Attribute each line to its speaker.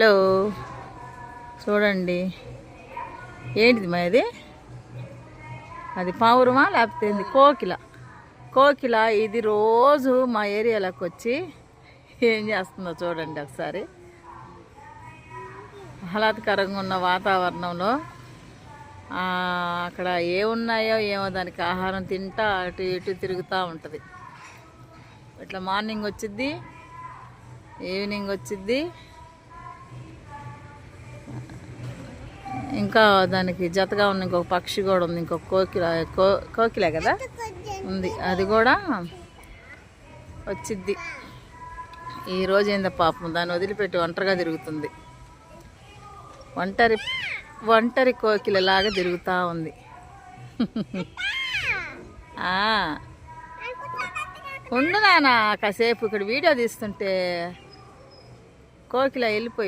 Speaker 1: Hello, చూడండి ఏంటిది మా అది పావురమా లేకపోతే ఏంది? కోకిల ఇది రోజు మా ఏరియాలోకి వచ్చి ఏం చేస్తుందో చూడండి ఒకసారి. ఆహ్లాదకరంగా ఉన్న వాతావరణంలో అక్కడ ఏమున్నాయో ఏమో దానికి ఆహారం తింటా అటు ఇటు తిరుగుతూ ఉంటుంది. ఇట్లా మార్నింగ్ వచ్చిద్ది, ఈవినింగ్ వచ్చిద్ది. ఇంకా దానికి జతగా ఉన్న ఇంకొక పక్షి కూడా ఉంది, ఇంకొక కోకిలే కదా ఉంది, అది కూడా వచ్చిద్ది. ఈరోజు ఏందో పాపం దాన్ని వదిలిపెట్టి ఒంటరిగా తిరుగుతుంది. ఒంటరి కోకిలలాగా తిరుగుతూ ఉంది. ఉండు నాన్న కాసేపు, ఇక్కడ వీడియో తీస్తుంటే కోకిల వెళ్ళిపోయింది.